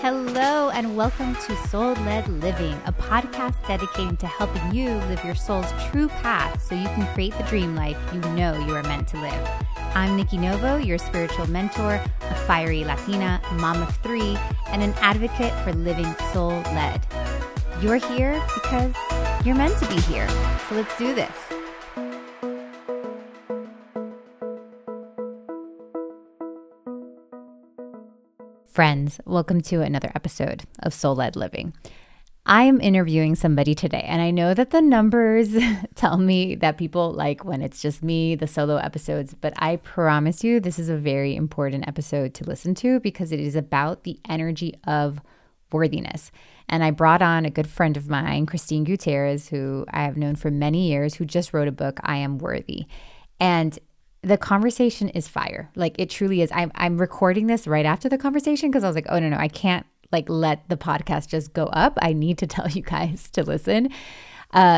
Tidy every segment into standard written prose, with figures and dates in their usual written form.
Hello, and welcome to Soul-Led Living, a podcast dedicated to helping you live your soul's true path so you can create the dream life you know you are meant to live. I'm Nikki Novo, your spiritual mentor, a fiery Latina, mom of three, and an advocate for living soul-led. You're here because you're meant to be here. So let's do this. Friends, welcome to another episode of Soul-Led Living. I am interviewing somebody today, and I know that the numbers tell me that people like when it's just me, the solo episodes, but I promise you this is a very important episode to listen to because it is about the energy of worthiness. And I brought on a good friend of mine, Christine Gutierrez, who I have known for many years, who just wrote a book, I Am Worthy. And the conversation is fire. Like it truly is. I'm recording this right after the conversation because I was like, oh, no, I can't let the podcast just go up. I need to tell you guys to listen.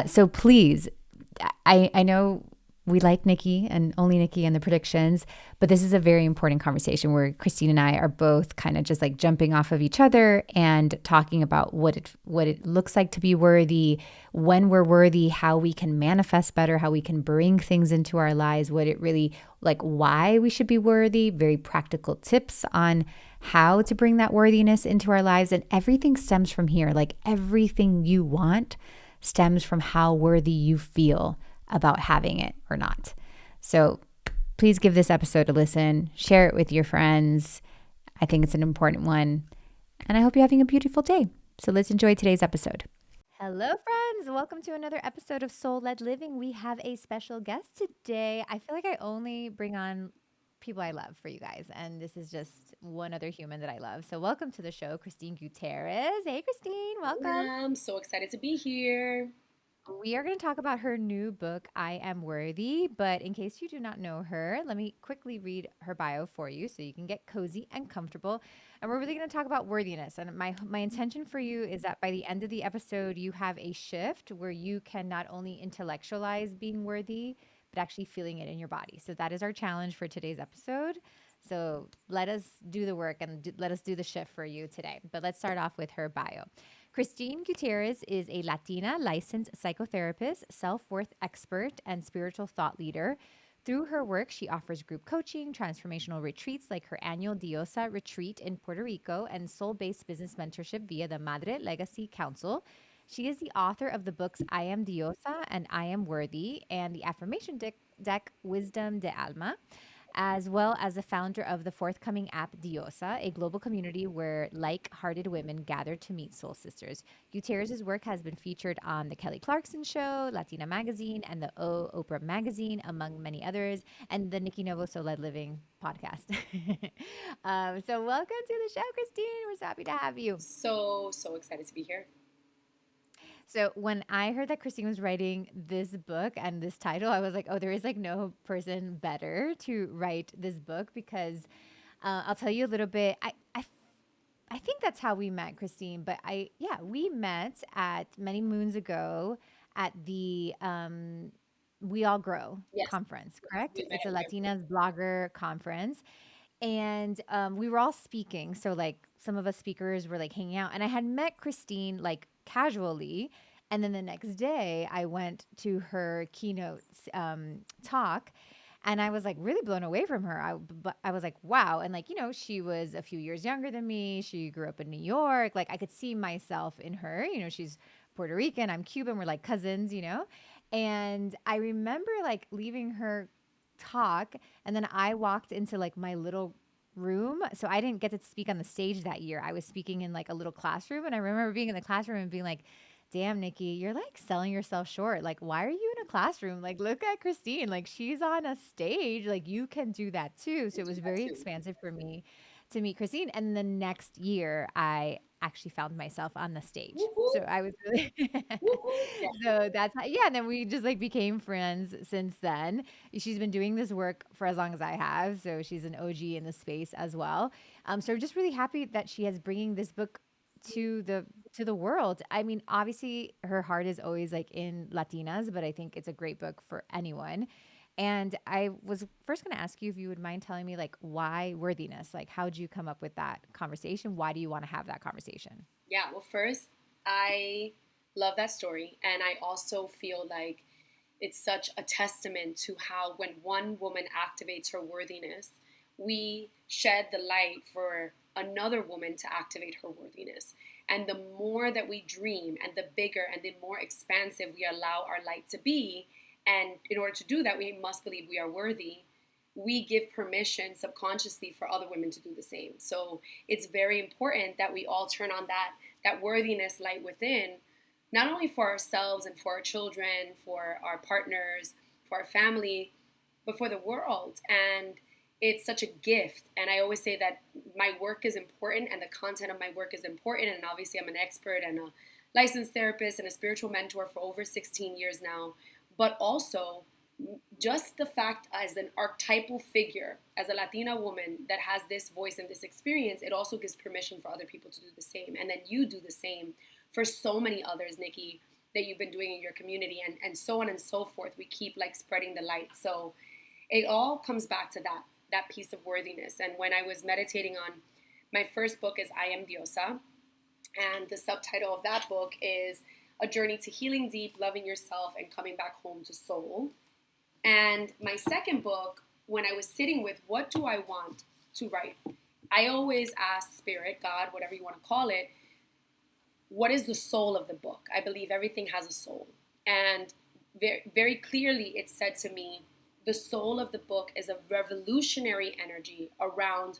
So please, I know we like Nikki and only Nikki and the predictions, but this is a very important conversation where Christine and I are both kind of just like jumping off of each other and talking about what it looks like to be worthy, when we're worthy, how we can manifest better, how we can bring things into our lives, what it really like, why we should be worthy, very practical tips on how to bring that worthiness into our lives. And everything stems from here. Like everything you want stems from how worthy you feel about having it or not. So please give this episode a listen, share it with your friends. I think it's an important one. And I hope you're having a beautiful day. So let's enjoy today's episode. Hello, friends. Welcome to another episode of Soul-Led Living. We have a special guest today. I feel like I only bring on people I love for you guys. And this is just one other human that I love. So welcome to the show, Christine Gutierrez. Hey, Christine. Welcome. I'm so excited to be here. We are going to talk about her new book, I Am Worthy. But in case you do not know her, let me quickly read her bio for you so you can get cozy and comfortable. And we're really going to talk about worthiness. And my intention for you is that by the end of the episode, you have a shift where you can not only intellectualize being worthy, but actually feeling it in your body. So that is our challenge for today's episode. So let us do the work and let us do the shift for you today. But let's start off with her bio. Christine Gutierrez is a Latina licensed psychotherapist, self-worth expert, and spiritual thought leader. Through her work, she offers group coaching, transformational retreats like her annual Diosa retreat in Puerto Rico, and soul-based business mentorship via the Madre Legacy Council. She is the author of the books I Am Diosa and I Am Worthy, and the affirmation deck Wisdom de Alma, as well as the founder of the forthcoming app Diosa, a global community where like-hearted women gather to meet soul sisters. Gutierrez's work has been featured on The Kelly Clarkson Show, Latina Magazine, and the Oprah Magazine, among many others, and the Nikki Novo Soul-Led Living podcast. So welcome to the show, Christine. We're so happy to have you. So excited to be here. So when I heard that Christine was writing this book and this title, I was like, oh, there is like no person better to write this book because I'll tell you a little bit. I think that's how we met, Christine. But we met at many moons ago at the We All Grow Yes. conference, correct? We met It's a at Latinas blogger conference. And we were all speaking. So like some of us speakers were like hanging out. And I had met Christine like casually. And then the next day I went to her keynote talk. And I was like really blown away from her. But I was like, wow. And like, she was a few years younger than me. She grew up in New York. Like I could see myself in her. She's Puerto Rican. I'm Cuban. We're like cousins. And I remember like leaving her talk, and then I walked into like my little room. So I didn't get to speak on the stage that year. I was speaking in like a little classroom, and I remember being in the classroom and being like, damn, Nikki, you're like selling yourself short. Like, why are you in a classroom? Like, look at Christine. Like, she's on a stage. Like, you can do that too. So it was very expansive for me to meet Christine. And the next year, I actually found myself on the stage. Woo-hoo. So I was really, Yeah. so that's how, yeah. And then we just like became friends since then. She's been doing this work for as long as I have. So she's an OG in the space as well. So we're just really happy that she is bringing this book to the world. I mean, obviously her heart is always like in Latinas, but I think it's a great book for anyone. And I was first going to ask you if you would mind telling me, like, why worthiness? Like, how did you come up with that conversation? Why do you want to have that conversation? Yeah, well, first, I love that story. And I also feel like it's such a testament to how, when one woman activates her worthiness, we shed the light for another woman to activate her worthiness. And the more that we dream and the bigger and the more expansive we allow our light to be, and in order to do that, we must believe we are worthy. We give permission subconsciously for other women to do the same. So it's very important that we all turn on that worthiness light within, not only for ourselves and for our children, for our partners, for our family, but for the world. And it's such a gift. And I always say that my work is important and the content of my work is important. And obviously, I'm an expert and a licensed therapist and a spiritual mentor for over 16 years now. But also, just the fact as an archetypal figure, as a Latina woman that has this voice and this experience, it also gives permission for other people to do the same. And then you do the same for so many others, Nikki, that you've been doing in your community, and so on and so forth. We keep like spreading the light. So it all comes back to that piece of worthiness. And when I was meditating on my first book is I Am Diosa, and the subtitle of that book is A Journey to Healing Deep, Loving Yourself, and Coming Back Home to Soul. And my second book, when I was sitting with what do I want to write, I always ask Spirit, God, whatever you want to call it, what is the soul of the book? I believe everything has a soul. And very, very clearly it said to me, the soul of the book is a revolutionary energy around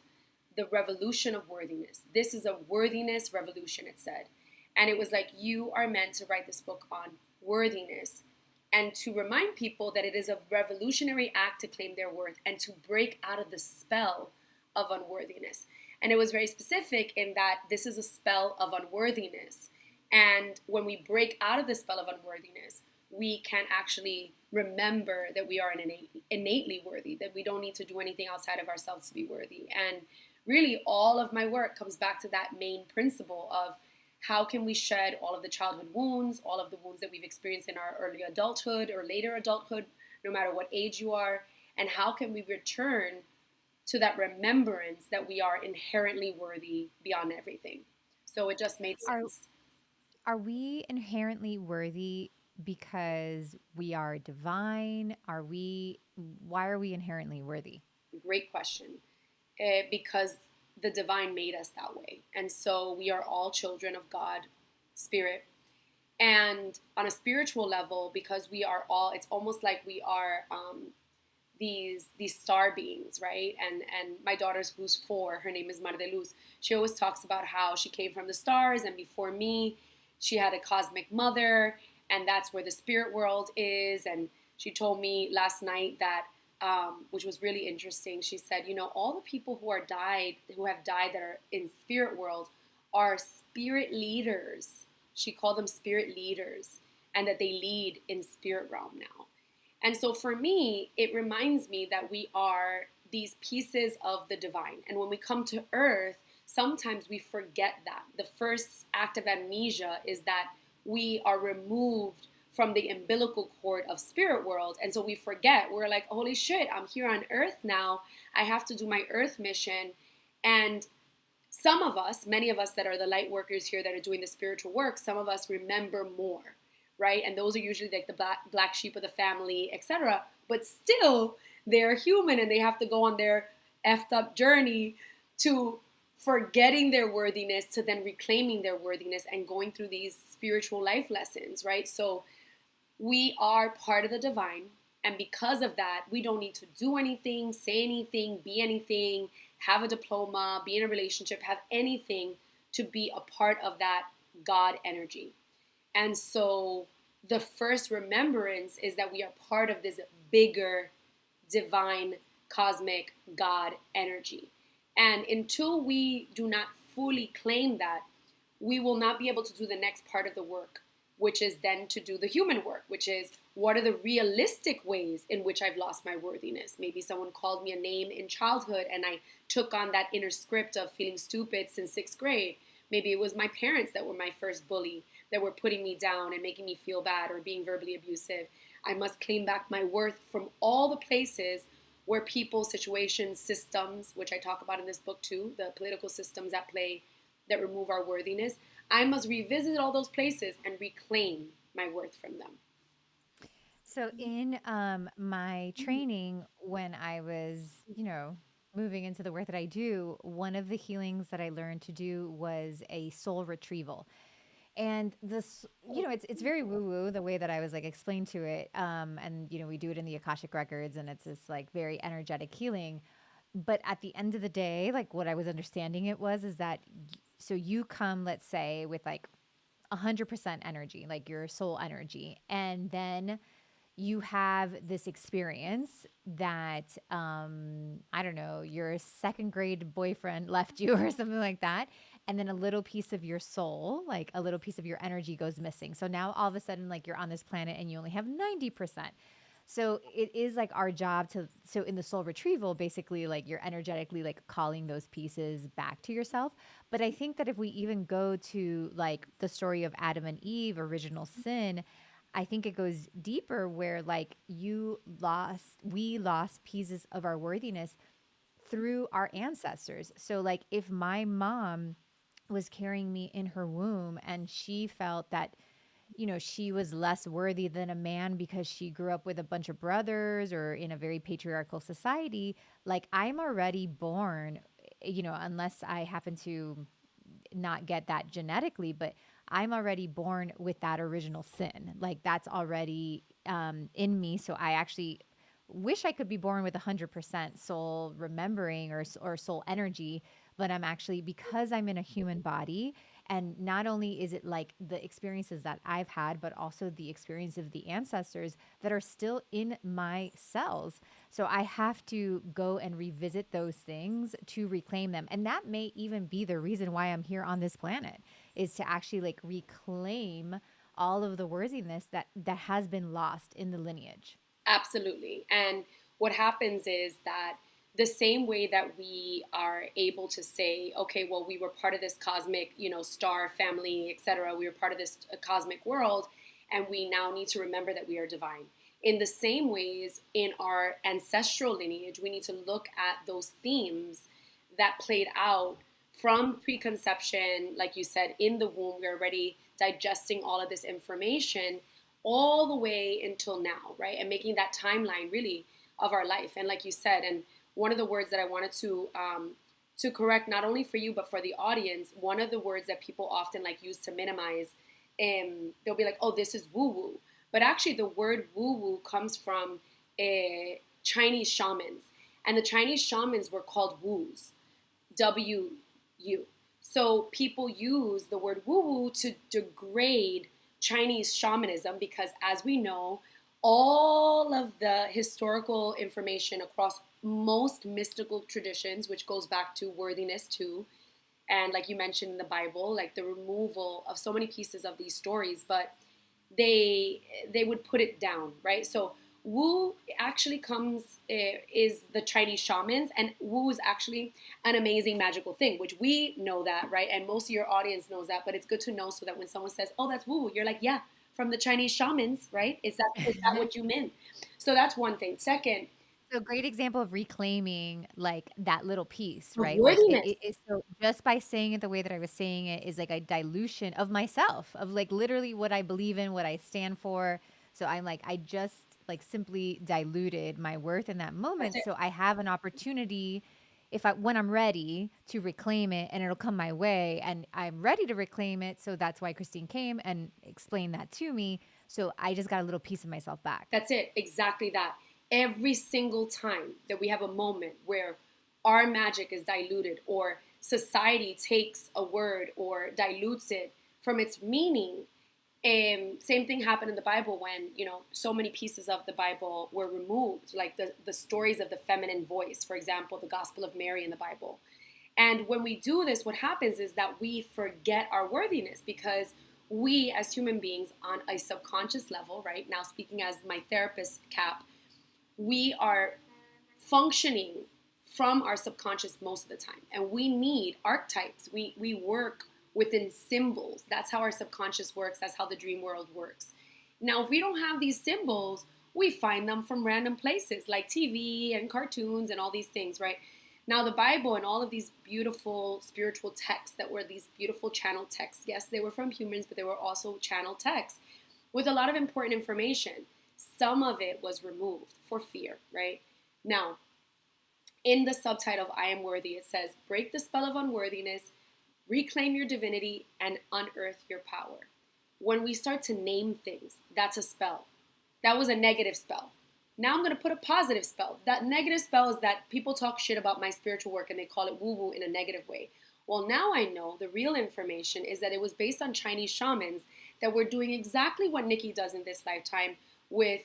the revolution of worthiness. This is a worthiness revolution, it said. And it was like, you are meant to write this book on worthiness and to remind people that it is a revolutionary act to claim their worth and to break out of the spell of unworthiness. And it was very specific in that this is a spell of unworthiness. And when we break out of the spell of unworthiness, we can actually remember that we are innately worthy, that we don't need to do anything outside of ourselves to be worthy. And really, all of my work comes back to that main principle of how can we shed all of the childhood wounds, all of the wounds that we've experienced in our early adulthood or later adulthood, no matter what age you are, and how can we return to that remembrance that we are inherently worthy beyond everything. So it just made Are sense. are we inherently worthy because we are divine? Why are we inherently worthy? Great question. Because the divine made us that way. And so we are all children of God, Spirit. And on a spiritual level, because we are all, it's almost like we are these star beings, right? And my daughter's, who's 4, her name is Mar de Luz. She always talks about how she came from the stars, and before me, she had a cosmic mother, and that's where the spirit world is. And she told me last night that, which was really interesting. She said, all the people who have died that are in spirit world are spirit leaders. She called them spirit leaders, and that they lead in spirit realm now. And so for me, it reminds me that we are these pieces of the divine. And when we come to earth, sometimes we forget that. The first act of amnesia is that we are removed from the umbilical cord of spirit world. And so we forget. We're like, holy shit, I'm here on earth now. I have to do my earth mission. And some of us, many of us that are the light workers here that are doing the spiritual work, some of us remember more, right? And those are usually like the black sheep of the family, etc. But still, they're human and they have to go on their effed up journey to forgetting their worthiness to then reclaiming their worthiness and going through these spiritual life lessons, right? So we are part of the divine. And because of that, we don't need to do anything, say anything, be anything, have a diploma, be in a relationship, have anything to be a part of that God energy. And so the first remembrance is that we are part of this bigger divine cosmic God energy. And until we do not fully claim that, we will not be able to do the next part of the work, which is then to do the human work, which is what are the realistic ways in which I've lost my worthiness? Maybe someone called me a name in childhood and I took on that inner script of feeling stupid since 6th grade. Maybe it was my parents that were my first bully, that were putting me down and making me feel bad or being verbally abusive. I must claim back my worth from all the places where people, situations, systems, which I talk about in this book too, the political systems at play that remove our worthiness. I must revisit all those places and reclaim my worth from them. So in my training, when I was, moving into the work that I do, one of the healings that I learned to do was a soul retrieval. And this, it's very woo woo the way that I was like explained to it. And we do it in the Akashic records, and it's this like very energetic healing. But at the end of the day, like what I was understanding it was is that so you come, let's say, with like 100% energy, like your soul energy, and then you have this experience that I don't know, your second grade boyfriend left you or something like that, and then a little piece of your soul, like a little piece of your energy goes missing. So now all of a sudden like you're on this planet and you only have 90%. So it is like our job to, so in the soul retrieval, basically like you're energetically like calling those pieces back to yourself. But I think that if we even go to like the story of Adam and Eve, original sin, I think it goes deeper where like we lost pieces of our worthiness through our ancestors. So like if my mom was carrying me in her womb and she felt that she was less worthy than a man because she grew up with a bunch of brothers or in a very patriarchal society, like I'm already born, unless I happen to not get that genetically, but I'm already born with that original sin. Like that's already in me. So I actually wish I could be born with 100% soul remembering or soul energy, but I'm actually, because I'm in a human body, and not only is it like the experiences that I've had, but also the experience of the ancestors that are still in my cells. So I have to go and revisit those things to reclaim them. And that may even be the reason why I'm here on this planet, is to actually like reclaim all of the worthiness that has been lost in the lineage. Absolutely. And what happens is that the same way that we are able to say, okay, well, we were part of this cosmic, star family, etc. We were part of this cosmic world, and we now need to remember that we are divine. In the same ways, in our ancestral lineage, we need to look at those themes that played out from preconception, like you said, in the womb. We're already digesting all of this information all the way until now, right? And making that timeline really of our life. And like you said, and one of the words that I wanted to correct, not only for you but for the audience, one of the words that people often like use to minimize, they'll be like, "Oh, this is woo woo," but actually the word woo woo comes from Chinese shamans, and the Chinese shamans were called woos, W-U. So people use the word woo woo to degrade Chinese shamanism because, as we know, all of the historical information across most mystical traditions, which goes back to worthiness too, and like you mentioned in the Bible, like the removal of so many pieces of these stories, but they would put it down, right? So Wu actually comes is the Chinese shamans, and Wu is actually an amazing magical thing, which we know that, right? And most of your audience knows that, but it's good to know so that when someone says, "Oh, that's Wu," you're like, "Yeah, from the Chinese shamans, right? Is that what you meant?" So that's one thing. Second, So great example of reclaiming like that little piece, of right? Like it, worthiness. it is so just by saying it the way that I was saying it is like a dilution of myself, of like literally what I believe in, what I stand for. So I'm like, I just like simply diluted my worth in that That's moment. it. So I have an opportunity if I when I'm ready to reclaim it and it'll come my way and I'm ready to reclaim it. So that's why Christine came and explained that to me. So I just got a little piece of myself back. That's it. Exactly that. Every single time that we have a moment where our magic is diluted or society takes a word or dilutes it from its meaning, same thing happened in the Bible when, so many pieces of the Bible were removed, like the stories of the feminine voice, for example, the Gospel of Mary in the Bible. And when we do this, what happens is that we forget our worthiness because we, as human beings, on a subconscious level, right now, speaking as my therapist cap, we are functioning from our subconscious most of the time. And we need archetypes. We work within symbols. That's how our subconscious works. That's how the dream world works. Now, if we don't have these symbols, we find them from random places like TV and cartoons and all these things, right? Now, the Bible and all of these beautiful spiritual texts that were these beautiful channel texts, yes, they were from humans, but they were also channel texts with a lot of important information. Some of it was removed for fear, right? Now, in the subtitle of I Am Worthy, it says, break the spell of unworthiness, reclaim your divinity, and unearth your power. When we start to name things, that's a spell. That was a negative spell. Now I'm going to put a positive spell. That negative spell is that people talk shit about my spiritual work and they call it woo woo in a negative way. Well, now I know the real information is that it was based on Chinese shamans that were doing exactly what Nikki does in this lifetime with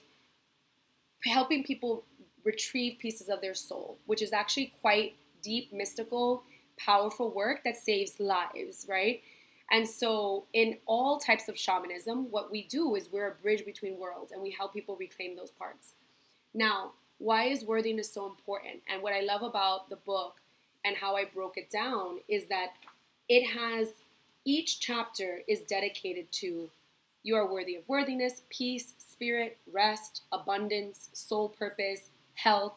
helping people retrieve pieces of their soul, which is actually quite deep, mystical, powerful work that saves lives, right? And so, in all types of shamanism, what we do is we're a bridge between worlds and we help people reclaim those parts. Now, why is worthiness so important? And what I love about the book and how I broke it down is that it has each chapter is dedicated to you are worthy of worthiness, peace, spirit, rest, abundance, soul purpose, health.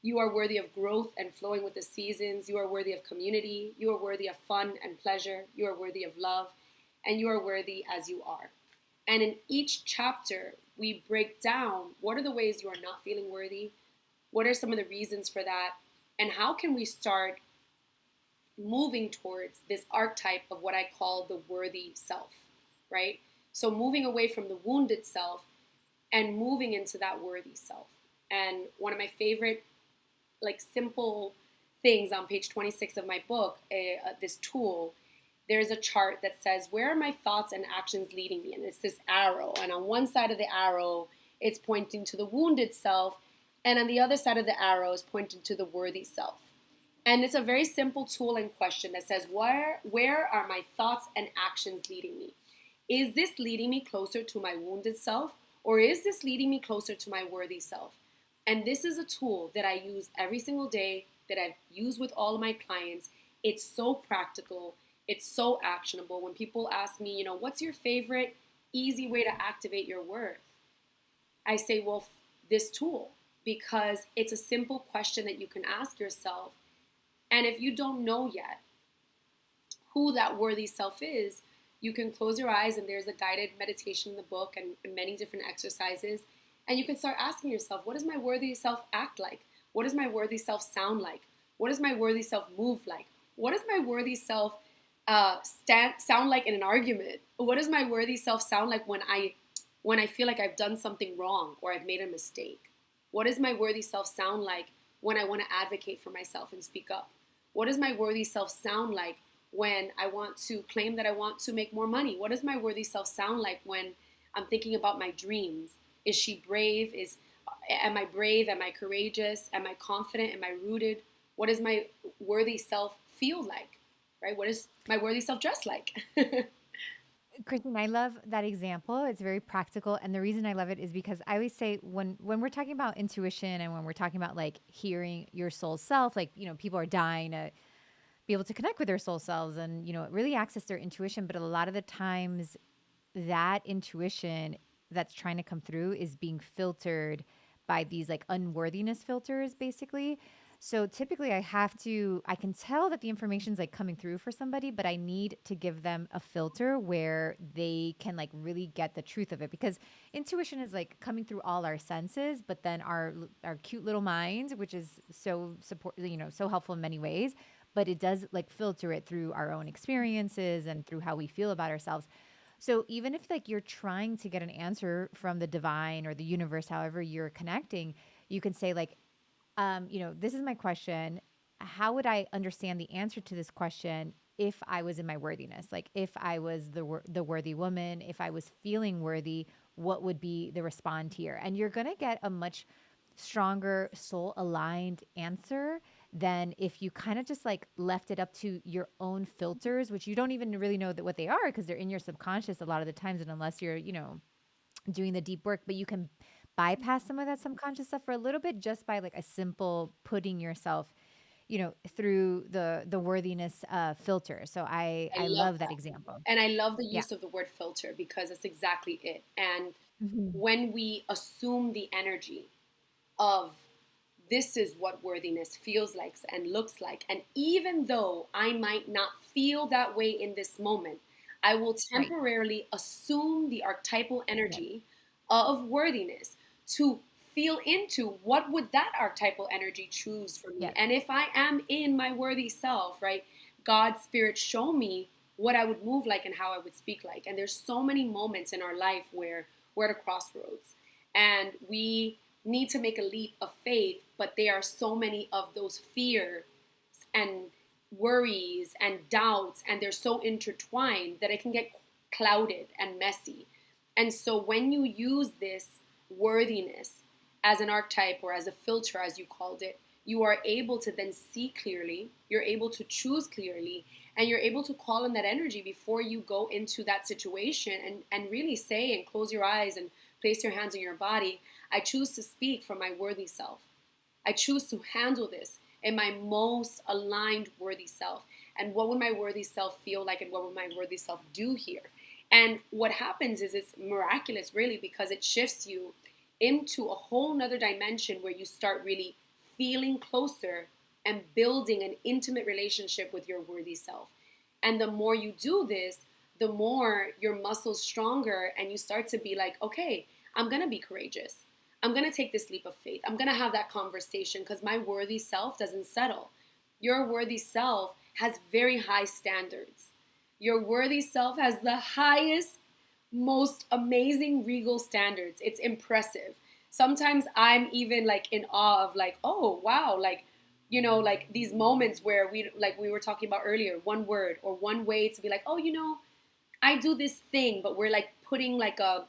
You are worthy of growth and flowing with the seasons. You are worthy of community. You are worthy of fun and pleasure. You are worthy of love. And you are worthy as you are. And in each chapter, we break down what are the ways you are not feeling worthy? What are some of the reasons for that? And how can we start moving towards this archetype of what I call the worthy self, right? So moving away from the wounded self and moving into that worthy self. And one of my favorite, like, simple things on page 26 of my book, this tool, there's a chart that says, where are my thoughts and actions leading me? And it's this arrow. And on one side of the arrow, it's pointing to the wounded self. And on the other side of the arrow is pointing to the worthy self. And it's a very simple tool and question that says, where are my thoughts and actions leading me? Is this leading me closer to my wounded self, or is this leading me closer to my worthy self? And this is a tool that I use every single day, that I've used with all of my clients. It's so practical. It's so actionable. When people ask me, what's your favorite easy way to activate your worth? I say, well, this tool, because it's a simple question that you can ask yourself. And if you don't know yet who that worthy self is, you can close your eyes, and there's a guided meditation in the book and many different exercises. And you can start asking yourself, what does my worthy self act like? What does my worthy self sound like? What does my worthy self move like? What does my worthy self sound like in an argument? What does my worthy self sound like when I feel like I've done something wrong or I've made a mistake? What does my worthy self sound like when I want to advocate for myself and speak up? What does my worthy self sound like when I want to claim that I want to make more money? What does my worthy self sound like when I'm thinking about my dreams? Is she brave? Am I brave? Am I courageous? Am I confident? Am I rooted? What does my worthy self feel like? Right? What is my worthy self dressed like? Kristen, I love that example. It's very practical, and the reason I love it is because I always say when we're talking about intuition and when we're talking about like hearing your soul self, like people are dying to be able to connect with their soul selves and really access their intuition, but a lot of the times that intuition that's trying to come through is being filtered by these like unworthiness filters, basically. So typically I can tell that the information's like coming through for somebody, but I need to give them a filter where they can like really get the truth of it, because intuition is like coming through all our senses, but then our cute little minds, which is so so helpful in many ways, but it does like filter it through our own experiences and through how we feel about ourselves. So even if like you're trying to get an answer from the divine or the universe, however you're connecting, you can say like, this is my question. How would I understand the answer to this question if I was in my worthiness? Like if I was the worthy woman, if I was feeling worthy, what would be the respond here? And you're going to get a much stronger soul aligned answer than if you kind of just like left it up to your own filters, which you don't even really know that what they are because they're in your subconscious a lot of the times. And unless you're, doing the deep work, but you can bypass some of that subconscious stuff for a little bit just by like a simple putting yourself through the worthiness filter. So I I love love that that. example. And I love the Yeah. use of the word filter because that's exactly it. And Mhm. when we assume the energy of this is what worthiness feels like and looks like, and even though I might not feel that way in this moment, I will Right. temporarily assume the archetypal Yeah. energy of worthiness to feel into what would that archetypal energy choose for me. Yes. And if I am in my worthy self, right, God spirit show me what I would move like and how I would speak like. And there's so many moments in our life where we're at a crossroads and we need to make a leap of faith, but there are so many of those fears and worries and doubts, and they're so intertwined that it can get clouded and messy. And so when you use this worthiness as an archetype or as a filter, as you called it, you are able to then see clearly, you're able to choose clearly, and you're able to call in that energy before you go into that situation and really say and close your eyes and place your hands on your body. I choose to speak from my worthy self. I choose to handle this in my most aligned worthy self. And what would my worthy self feel like, and what would my worthy self do here? And what happens is it's miraculous, really, because it shifts you into a whole nother dimension where you start really feeling closer and building an intimate relationship with your worthy self. And the more you do this, the more your muscles stronger, and you start to be like, okay, I'm gonna be courageous. I'm going to take this leap of faith. I'm going to have that conversation because my worthy self doesn't settle. Your worthy self has very high standards. Your worthy self has the highest, most amazing regal standards. It's impressive. Sometimes I'm even like in awe of like, oh, wow, like, like these moments where we were talking about earlier, one word or one way to be like, oh, I do this thing, but we're like putting like a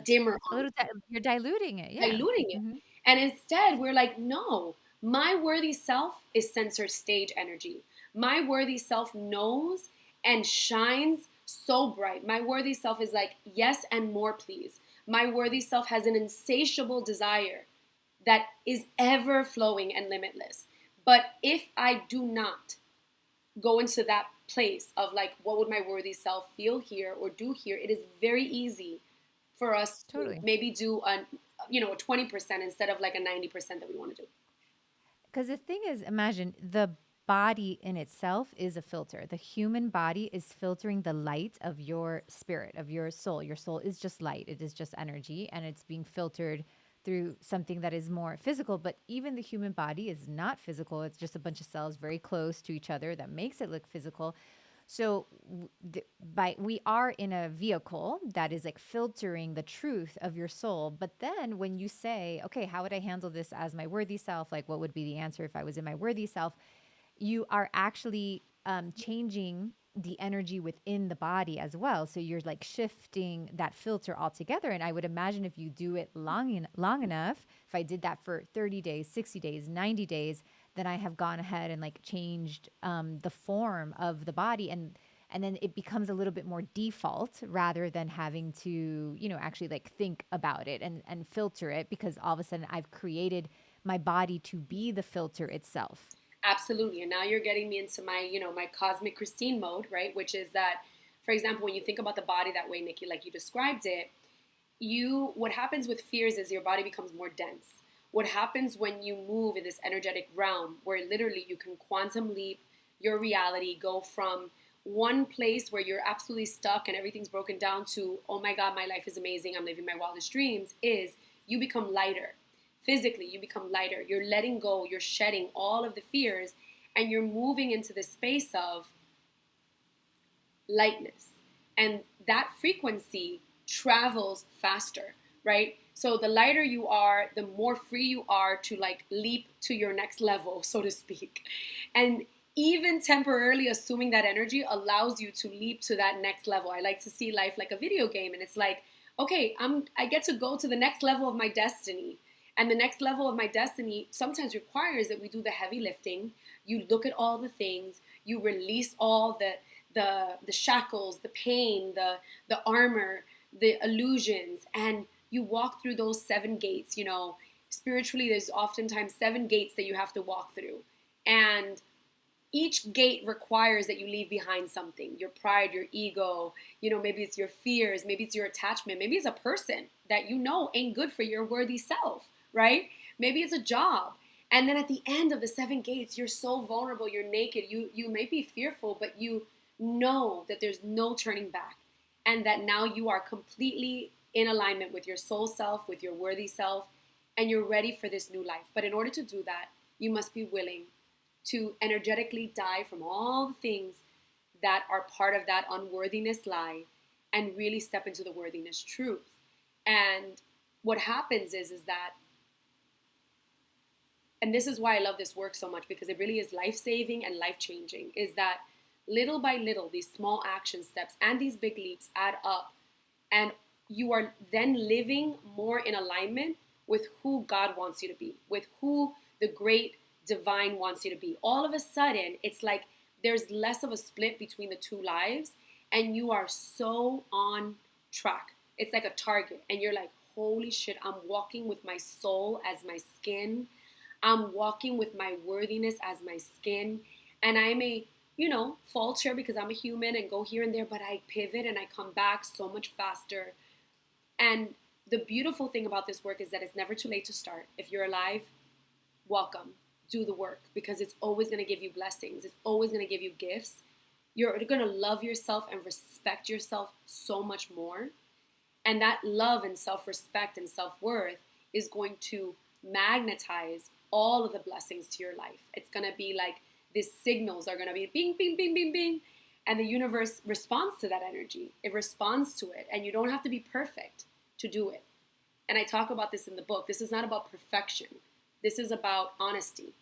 dimmer A on little you're diluting it. Yeah. diluting it. Mhm. And instead, we're like, no, my worthy self is center stage energy. My worthy self knows and shines so bright. My worthy self is like, yes, and more, please. My worthy self has an insatiable desire that is ever flowing and limitless. But if I do not go into that place of like, what would my worthy self feel here or do here, it is very easy for us to Totally. maybe do a 20% instead of like a 90% that we want to do. Because the thing is, imagine the body in itself is a filter. The human body is filtering the light of your spirit, of your soul. Your soul is just light, it is just energy, and it's being filtered through something that is more physical. But even the human body is not physical, it's just a bunch of cells very close to each other that makes it look physical. So by we are in a vehicle that is like filtering the truth of your soul. But then when you say, okay, how would I handle this as my worthy self? Like, what would be the answer if I was in my worthy self? You are actually changing the energy within the body as well. So you're like shifting that filter altogether. And I would imagine if you do it long enough, if I did that for 30 days, 60 days, 90 days, then I have gone ahead and like changed the form of the body. And then it becomes a little bit more default rather than having to, actually like think about it and filter it, because all of a sudden I've created my body to be the filter itself. Absolutely. And now you're getting me into my cosmic Christine mode, right? Which is that, for example, when you think about the body that way, Nikki, like you described it, what happens with fears is your body becomes more dense. What happens when you move in this energetic realm where literally you can quantum leap your reality, go from one place where you're absolutely stuck and everything's broken down to, oh my God, my life is amazing, I'm living my wildest dreams, is you become lighter. Physically, you become lighter. You're letting go, you're shedding all of the fears, and you're moving into the space of lightness. And that frequency travels faster, right? So the lighter you are, the more free you are to like leap to your next level, so to speak. And even temporarily assuming that energy allows you to leap to that next level. I like to see life like a video game, and it's like, okay, I get to go to the next level of my destiny. And the next level of my destiny sometimes requires that we do the heavy lifting. You look at all the things, you release all the shackles, the pain, the armor, the illusions, and you walk through those seven gates. Spiritually, there's oftentimes seven gates that you have to walk through. And each gate requires that you leave behind something, your pride, your ego, maybe it's your fears, maybe it's your attachment, maybe it's a person that ain't good for your worthy self, right? Maybe it's a job. And then at the end of the 7 gates, you're so vulnerable, you're naked, you may be fearful, but you know that there's no turning back, and that now you are completely in alignment with your soul self, with your worthy self, and you're ready for this new life. But in order to do that, you must be willing to energetically die from all the things that are part of that unworthiness lie and really step into the worthiness truth. And what happens is that, and this is why I love this work so much, because it really is life-saving and life-changing, is that little by little, these small action steps and these big leaps add up, and you are then living more in alignment with who God wants you to be, with who the great divine wants you to be. All of a sudden, it's like there's less of a split between the two lives, and you are so on track. It's like a target, and you're like, holy shit, I'm walking with my soul as my skin. I'm walking with my worthiness as my skin. And I may, falter because I'm a human and go here and there, but I pivot and I come back so much faster. And the beautiful thing about this work is that it's never too late to start. If you're alive, welcome. Do the work, because it's always going to give you blessings. It's always going to give you gifts. You're going to love yourself and respect yourself so much more. And that love and self-respect and self-worth is going to magnetize all of the blessings to your life. It's going to be like these signals are going to be bing, bing, bing, bing, bing. And the universe responds to that energy. It responds to it. And you don't have to be perfect to do it. And I talk about this in the book. This is not about perfection. This is about honesty.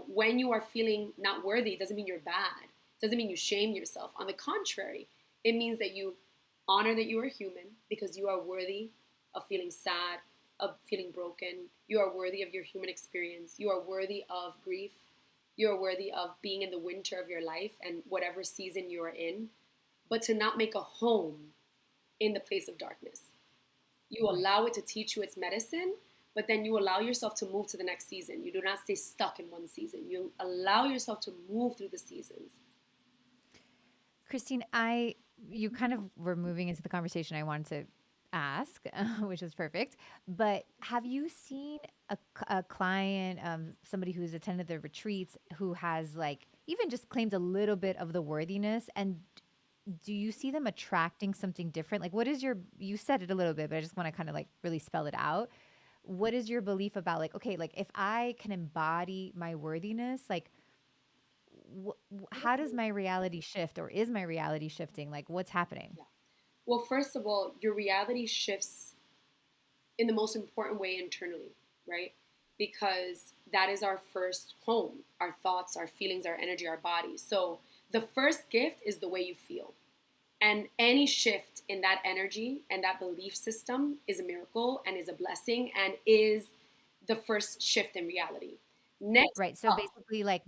When you are feeling not worthy, it doesn't mean you're bad. It doesn't mean you shame yourself. On the contrary, it means that you honor that you are human, because you are worthy of feeling sad, of feeling broken. You are worthy of your human experience. You are worthy of grief. You are worthy of being in the winter of your life and whatever season you are in, but to not make a home in the place of darkness. You allow it to teach you its medicine, but then you allow yourself to move to the next season. You do not stay stuck in one season. You allow yourself to move through the seasons. Christine, you kind of were moving into the conversation I wanted to ask, which is perfect. But have you seen a client, somebody who's attended the retreats, who has like even just claimed a little bit of the worthiness? And do you see them attracting something different? Like, what is you said it a little bit, but I just want to kind of like really spell it out. What is your belief about, like, okay, like if I can embody my worthiness, like, how does my reality shift, or is my reality shifting? Like, what's happening? Yeah. Well, first of all, your reality shifts in the most important way internally, right? Because that is our first home, our thoughts, our feelings, our energy, our body. So the first gift is the way you feel. And any shift in that energy and that belief system is a miracle and is a blessing and is the first shift in reality. Next Right. So up, basically, like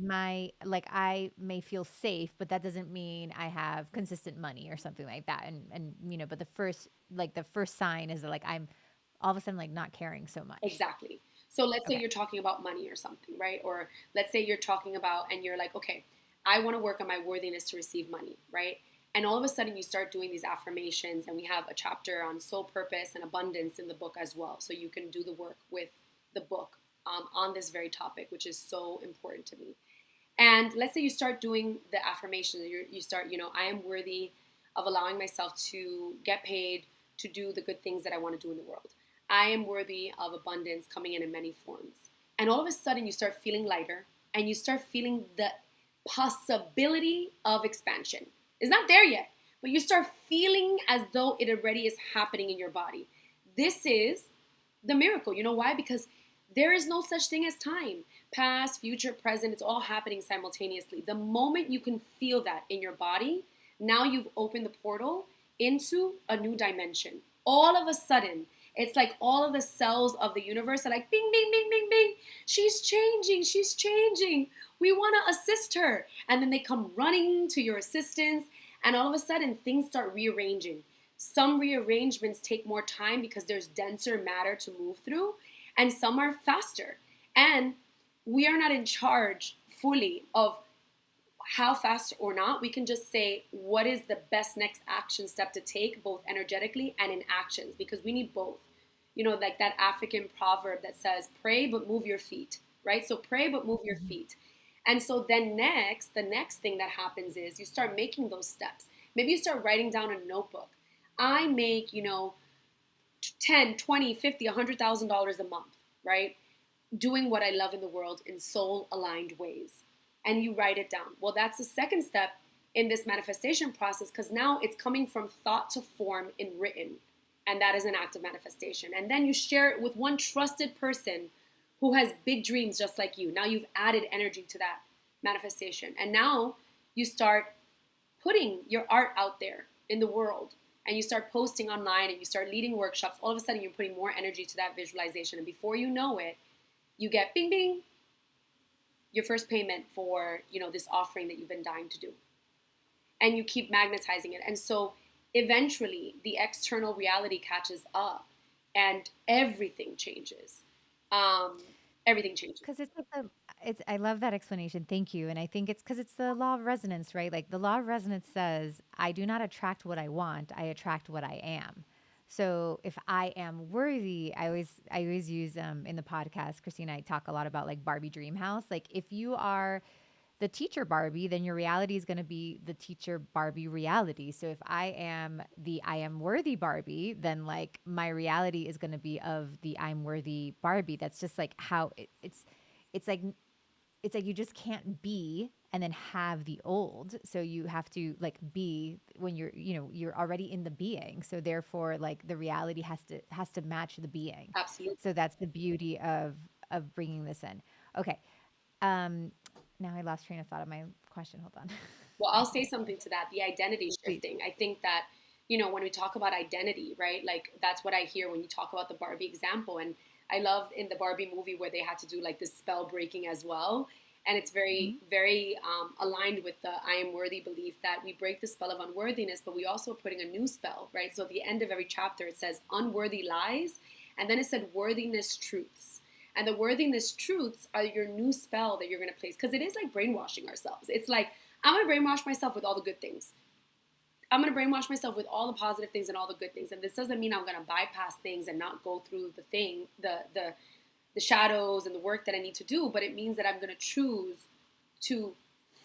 I may feel safe, but that doesn't mean I have consistent money or something like that. And but the first sign is that, like, I'm all of a sudden like not caring so much. exactly. So let's say Okay. you're talking about money or something, right? Or let's say you're talking about, and you're like, okay, I want to work on my worthiness to receive money, right? And all of a sudden you start doing these affirmations, and we have a chapter on soul purpose and abundance in the book as well. So you can do the work with the book on this very topic, which is so important to me. And let's say you start doing the affirmations. You start, I am worthy of allowing myself to get paid to do the good things that I want to do in the world. I am worthy of abundance coming in many forms. And all of a sudden, you start feeling lighter, and you start feeling the possibility of expansion. It's not there yet, but you start feeling as though it already is happening in your body. This is the miracle. You know why? Because there is no such thing as time. Past, future, present, it's all happening simultaneously. The moment you can feel that in your body, now you've opened the portal into a new dimension. All of a sudden, it's like all of the cells of the universe are like, bing, bing, bing, bing, bing. She's changing. She's changing. We want to assist her. And then they come running to your assistance. And all of a sudden, things start rearranging. Some rearrangements take more time because there's denser matter to move through, and some are faster. And we are not in charge fully of how fast or not. We can just say what is the best next action step to take, both energetically and in actions, because we need both. You know, like that African proverb that says, pray but move your feet, right? So pray but move your feet. And so then next, the next thing that happens is you start making those steps. Maybe you start writing down in a notebook. I make, 10, 20, 50, $100,000 a month, right? Doing what I love in the world in soul aligned ways. And you write it down. Well, that's the second step in this manifestation process, because now it's coming from thought to form in written. And that is an act of manifestation. And then you share it with one trusted person who has big dreams just like you. Now you've added energy to that manifestation. And now you start putting your art out there in the world, and you start posting online and you start leading workshops. All of a sudden you're putting more energy to that visualization, and before you know it, you get bing bing your first payment for this offering that you've been dying to do, and you keep magnetizing it. And so eventually the external reality catches up and everything changes. um, Everything changes. Because it's like I love that explanation. Thank you. And I think it's because it's the law of resonance, right? Like the law of resonance says, I do not attract what I want, I attract what I am. So if I am worthy, I always use in the podcast, Christina, I talk a lot about like Barbie Dream House. Like if you are the teacher Barbie, then your reality is going to be the teacher Barbie reality. So if I am the I am worthy Barbie, then like my reality is going to be of the I'm worthy Barbie. That's just like how it's like it's like you just can't be and then have the old. So you have to like be when you're already in the being. So therefore like the reality has to match the being. Absolutely. So that's the beauty of bringing this in. Okay. Um, now I lost train of thought of my question. Hold on. Well, I'll say something to that. The identity Please. shifting. I think that, when we talk about identity, right? Like that's what I hear when you talk about the Barbie example. And I love in the Barbie movie where they had to do like this spell breaking as well. And it's very, Mhm. very aligned with the I am worthy belief that we break the spell of unworthiness, but we also are putting a new spell, right? So at the end of every chapter, it says unworthy lies. And then it said worthiness truths. And the worthiness truths are your new spell that you're going to place. Because it is like brainwashing ourselves. It's like, I'm going to brainwash myself with all the good things. I'm going to brainwash myself with all the positive things and all the good things. And this doesn't mean I'm going to bypass things and not go through the shadows and the work that I need to do, but it means that I'm going to choose to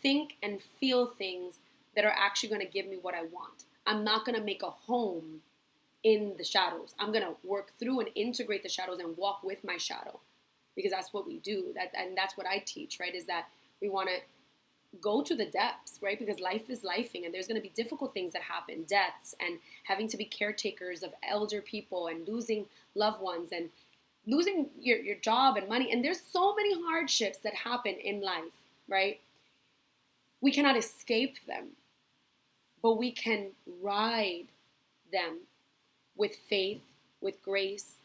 think and feel things that are actually going to give me what I want. I'm not going to make a home in the shadows. I'm going to work through and integrate the shadows and walk with my shadow, because that's what we do. And that's what I teach, right? Is that we want to go to the depths, right? Because life is lifing, and there's going to be difficult things that happen, deaths, and having to be caretakers of elder people, and losing loved ones, and losing your job and money. And there's so many hardships that happen in life, right? We cannot escape them, but we can ride them with faith, with grace,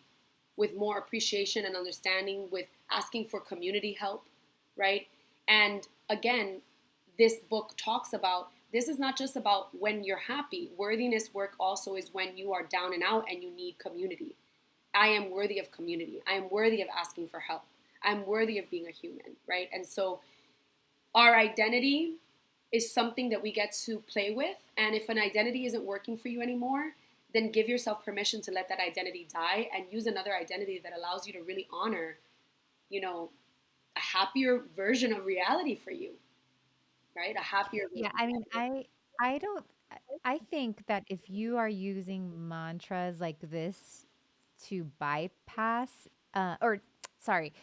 with more appreciation and understanding, with asking for community help, right? And again, this book talks about this is not just about when you're happy. Worthiness work also is when you are down and out and you need community. I am worthy of community. I am worthy of asking for help. I'm worthy of being a human, right? And so our identity is something that we get to play with. And if an identity isn't working for you anymore, then give yourself permission to let that identity die and use another identity that allows you to really honor, a happier version of reality for you, right? A happier Yeah, version. I mean, I don't I think that if you are using mantras like this to bypass or sorry,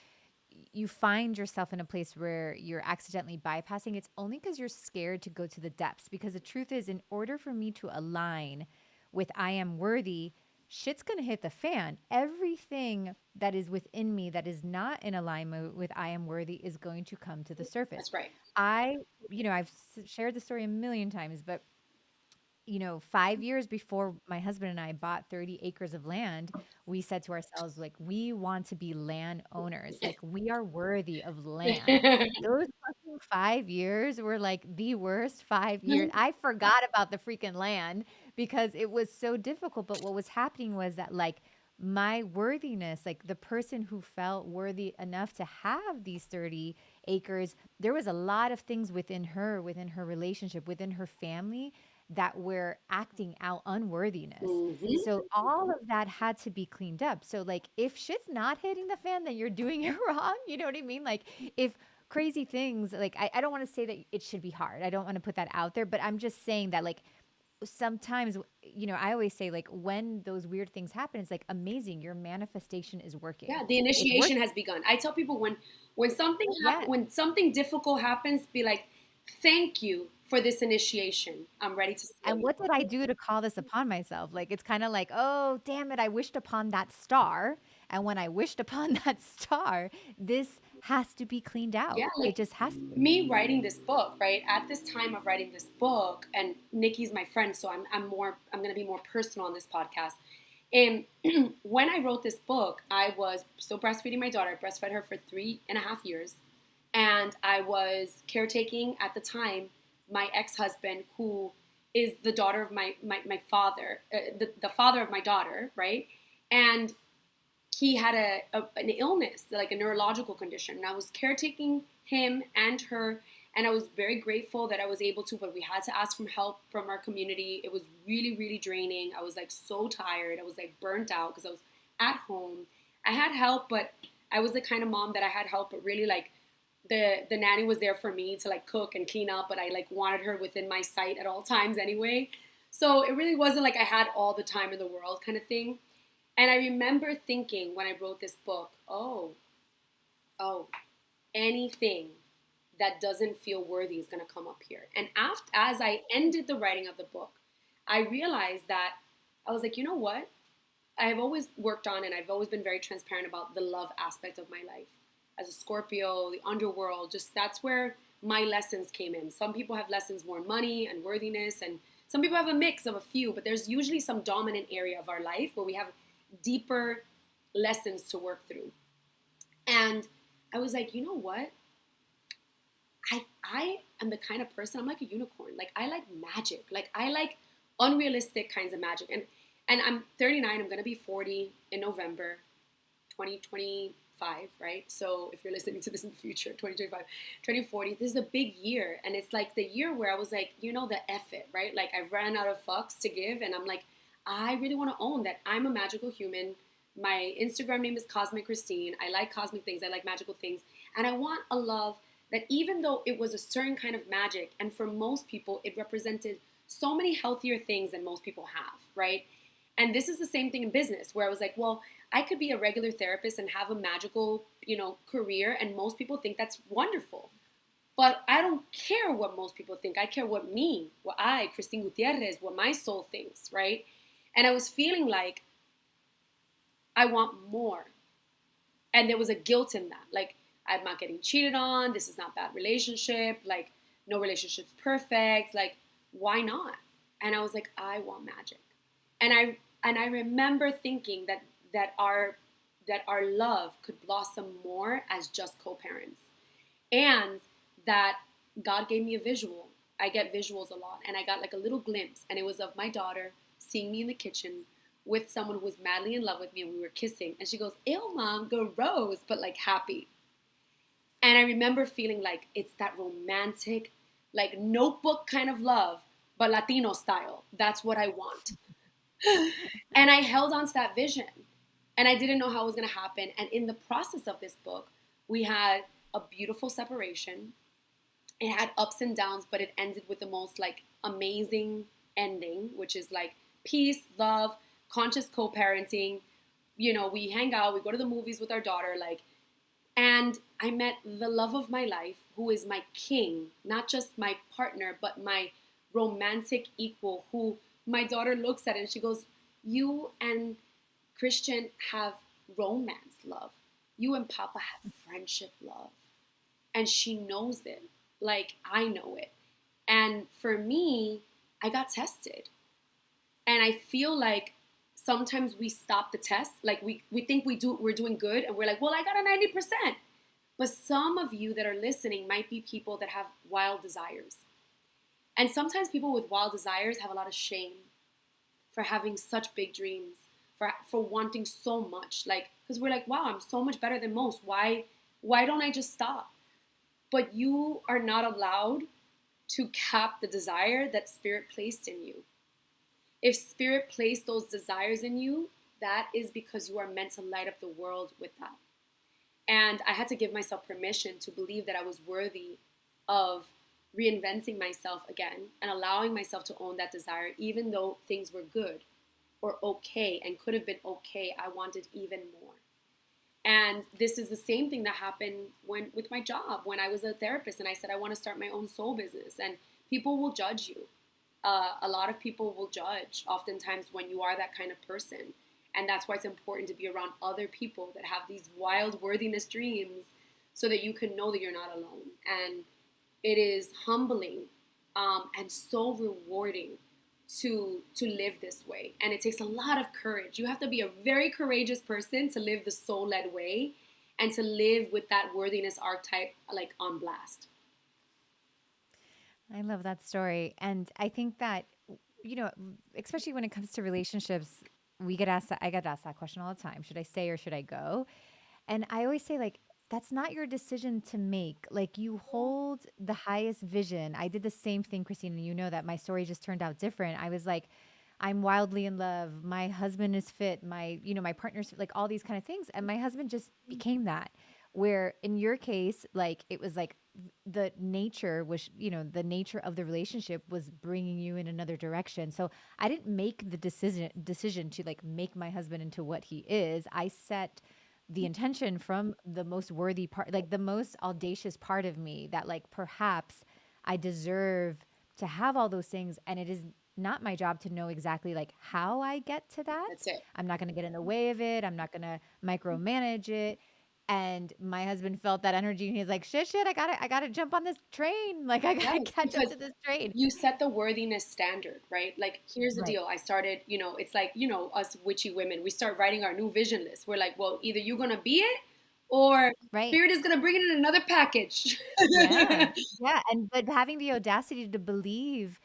you find yourself in a place where you're accidentally bypassing, it's only because you're scared to go to the depths. Because the truth is, in order for me to align with I am worthy, shit's gonna hit the fan. Everything that is within me that is not in alignment with I am worthy is going to come to the surface. That's right. I, I've shared the story a million times, but 5 years before my husband and I bought 30 acres of land, we said to ourselves, like, we want to be land owners. Like, we are worthy of land. Those fucking 5 years were like the worst 5 years. I forgot about the freaking land because it was so difficult. But what was happening was that, like, my worthiness, like the person who felt worthy enough to have these 30 acres. There was a lot of things within her relationship, within her family, that were acting out unworthiness. Mm-hmm. So all of that had to be cleaned up. So like if shit's not hitting the fan, then you're doing it wrong. You know what I mean? Like if crazy things, like I don't want to say that it should be hard. I don't want to put that out there, but I'm just saying that like sometimes, I always say like when those weird things happen, it's like amazing. Your manifestation is working. Yeah, the It's working. initiation has begun. I tell people when something Yeah. when something difficult happens, be like, thank you for this initiation. I'm ready to slow And you what did I do to call this upon myself? Like, it's kind of like, oh, damn it, I wished upon that star. And when I wished upon that star, this has to be cleaned yeah, out. It like just has to. me writing this book, right? At this time of writing this book, and Nikki's my friend, so I'm gonna be more personal on this podcast. And when I wrote this book, I was still breastfeeding my daughter. I breastfed her for 3.5 years, and I was caretaking at the time my ex-husband, who is the daughter of my father, the father of my daughter, right? And he had an illness, like a neurological condition. And I was caretaking him and her, and I was very grateful that I was able to, but we had to ask for help from our community. It was really, really draining. I was like so tired. I was like burnt out because I was at home. I had help, but I was the kind of mom that I had help, but really like the nanny was there for me to like cook and clean up, but I like wanted her within my sight at all times anyway. So it really wasn't like I had all the time in the world kind of thing. And I remember thinking when I wrote this book, oh, anything that doesn't feel worthy is going to come up here. And as I ended the writing of the book, I realized that I was like, you know what? I've always worked on and I've always been very transparent about the love aspect of my life. As a Scorpio, the underworld, just that's where my lessons came in. Some people have lessons more money and worthiness, and some people have a mix of a few, but there's usually some dominant area of our life where we have deeper lessons to work through. And I was like, you know what? I am the kind of person, I'm like a unicorn. Like I like magic. Like I like unrealistic kinds of magic. And I'm 39, I'm gonna be 40 in November 2025, right? So if you're listening to this in the future, 2025, 2040, this is a big year. And it's like the year where I was like, the F it, right? Like I ran out of fucks to give, and I'm like, I really want to own that I'm a magical human. My Instagram name is Cosmic Christine. I like cosmic things. I like magical things. And I want a love that even though it was a certain kind of magic, and for most people, it represented so many healthier things than most people have, right? And this is the same thing in business, where I was like, well, I could be a regular therapist and have a magical, career, and most people think that's wonderful. But I don't care what most people think. I care what I, Christine Gutierrez, what my soul thinks, right? And I was feeling like I want more. And there was a guilt in that. Like, I'm not getting cheated on. This is not bad relationship. Like, no relationship's perfect. Like, why not? And I was like, I want magic. And I remember thinking that our love could blossom more as just co-parents. And that God gave me a visual. I get visuals a lot. And I got like a little glimpse. And it was of my daughter seeing me in the kitchen with someone who was madly in love with me, and we were kissing. And she goes, ew, mom, gross, but like happy. And I remember feeling like it's that romantic, like notebook kind of love, but Latino style. That's what I want. And I held on to that vision. And I didn't know how it was going to happen. And in the process of this book, we had a beautiful separation. It had ups and downs, but it ended with the most like amazing ending, which is like peace, love, conscious co-parenting. We hang out, we go to the movies with our daughter, like, and I met the love of my life, who is my king, not just my partner, but my romantic equal, who my daughter looks at and she goes, you and Christian have romance love. You and Papa have friendship love. And she knows it. Like I know it. And for me, I got tested. And I feel like sometimes we stop the test. Like we think we're doing good, and we're like, well, I got a 90%. But some of you that are listening might be people that have wild desires. And sometimes people with wild desires have a lot of shame for having such big dreams, for wanting so much. Like, because we're like, wow, I'm so much better than most. Why don't I just stop? but you are not allowed to cap the desire that spirit placed in you. If spirit placed those desires in you, that is because you are meant to light up the world with that. And I had to give myself permission to believe that I was worthy of reinventing myself again and allowing myself to own that desire, even though things were good or okay and could have been okay. I wanted even more. And this is the same thing that happened with my job when I was a therapist and I said I want to start my own soul business. And people will judge you. A lot of people will judge oftentimes when you are that kind of person. And that's why it's important to be around other people that have these wild worthiness dreams so that you can know that you're not alone. And it is humbling and so rewarding to live this way. And it takes a lot of courage. You have to be a very courageous person to live the soul-led way and to live with that worthiness archetype like on blast. I love that story. And I think that, especially when it comes to relationships, I get asked that question all the time. Should I stay or should I go? And I always say, like, that's not your decision to make. Like, you hold the highest vision. I did the same thing, Christine, and you know that my story just turned out different. I was like, I'm wildly in love. My husband is fit. My partner's fit, like all these kind of things. And my husband just became that. Where in your case, like, it was like the nature was, the nature of the relationship was bringing you in another direction. So I didn't make the decision to like make my husband into what he is. I set the intention from the most worthy part, like the most audacious part of me, that like perhaps I deserve to have all those things. And it is not my job to know exactly like how I get to That's that. it. I'm not going to get in the way of it. I'm not going to micromanage it. And my husband felt that energy and he's like, shit, I gotta jump on this train. Like I gotta Yes, catch up because to this train. you set the worthiness standard, right? Like, here's the Right. deal. I started, it's like, us witchy women, we start writing our new vision list. We're like, well, either you're going to be it or Right. spirit is going to bring it in another package. Yeah. Yeah. But having the audacity to believe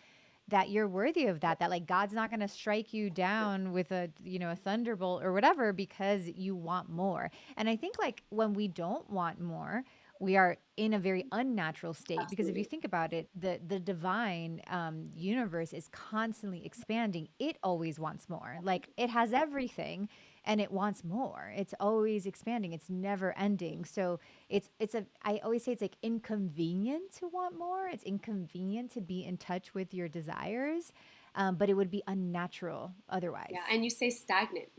that you're worthy of that, that like God's not going to strike you down with a thunderbolt or whatever because you want more. And I think like when we don't want more, we are in a very unnatural state, because if you Absolutely. think about it, the divine universe is constantly expanding. It always wants more. Like it has everything and it wants more. It's always expanding. It's never ending. So I always say it's like inconvenient to want more. It's inconvenient to be in touch with your desires, but it would be unnatural Yeah, otherwise. and you say stagnant.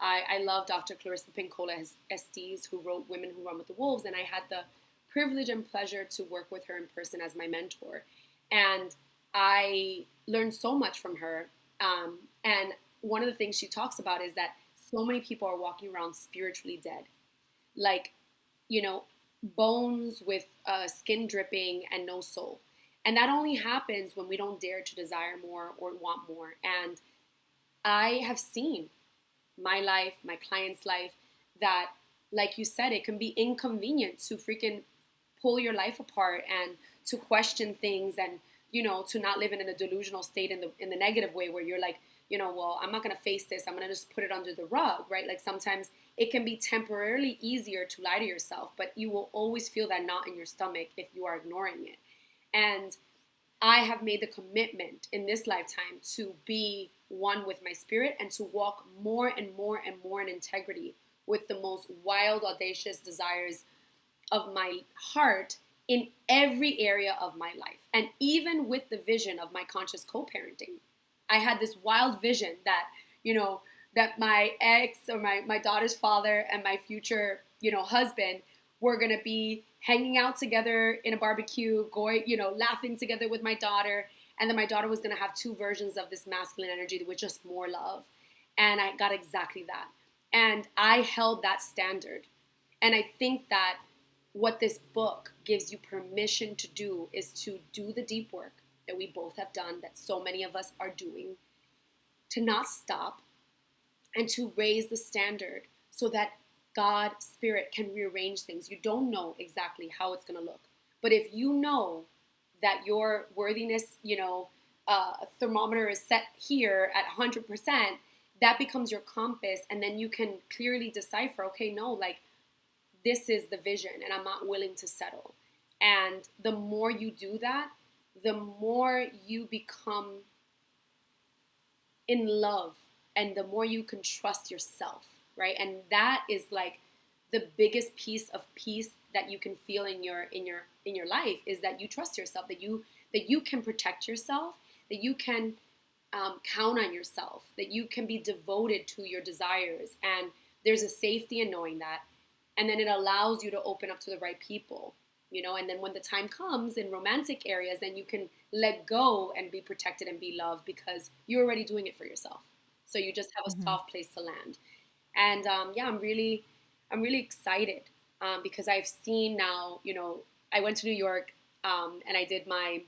I love Dr. Clarissa Pinkola Estes, who wrote Women Who Run with the Wolves, and I had the privilege and pleasure to work with her in person as my mentor. And I learned so much from her. And one of the things she talks about is that so many people are walking around spiritually dead. Like, you know, bones with skin dripping and no soul. And that only happens when we don't dare to desire more or want more. And I have seen my life, my client's life, that, like you said, it can be inconvenient to freaking pull your life apart and to question things and, to not live in a delusional state in the negative way where you're like, well, I'm not going to face this. I'm going to just put it under the rug, right? Like sometimes it can be temporarily easier to lie to yourself, but you will always feel that knot in your stomach if you are ignoring it. And I have made the commitment in this lifetime to be one with my spirit and to walk more and more and more in integrity with the most wild, audacious desires of my heart in every area of my life. And even with the vision of my conscious co-parenting, I had this wild vision that, that my ex or my daughter's father and my future, husband were going to be hanging out together in a barbecue, going, laughing together with my daughter. And then my daughter was going to have two versions of this masculine energy with just more love. And I got exactly that. And I held that standard. And I think that what this book gives you permission to do is to do the deep work that we both have done, that so many of us are doing, to not stop and to raise the standard so that God, spirit can rearrange things. You don't know exactly how it's going to look. But if you know that your worthiness, thermometer is set here at 100%, that becomes your compass. And then you can clearly decipher, okay, no, like this is the vision and I'm not willing to settle. And the more you do that, the more you become in love and the more you can trust yourself, right? And that is like the biggest piece of peace that you can feel in your life, is that you trust yourself, that you can protect yourself, that you can count on yourself, that you can be devoted to your desires, and there's a safety in knowing that. And then it allows you to open up to the right people, and then when the time comes in romantic areas, then you can let go and be protected and be loved because you're already doing it for yourself. So you just have a Mm-hmm. soft place to land. And yeah, I'm really excited, because I've seen now, I went to New York, and I did my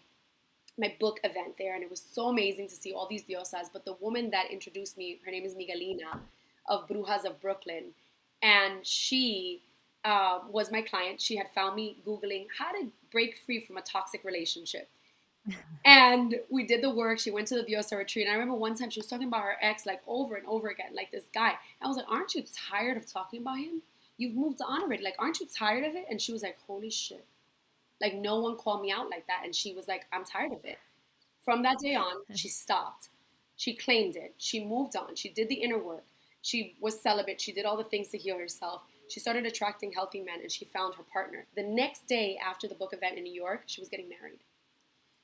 book event there, and it was so amazing to see all these diosas. But the woman that introduced me, her name is Miguelina of Brujas of Brooklyn, and she was my client. She had found me Googling how to break free from a toxic relationship. And we did the work. She went to the diosa retreat. And I remember one time she was talking about her ex like over and over again, like this guy. And I was like, aren't you tired of talking about him? You've moved on already. Like, aren't you tired of it? And she was like, holy shit. Like, no one called me out like that. And she was like, I'm tired of it. From that day on, she stopped. She claimed it. She moved on. She did the inner work. She was celibate. She did all the things to heal herself. She started attracting healthy men, and she found her partner. The next day after the book event in New York, she was getting married.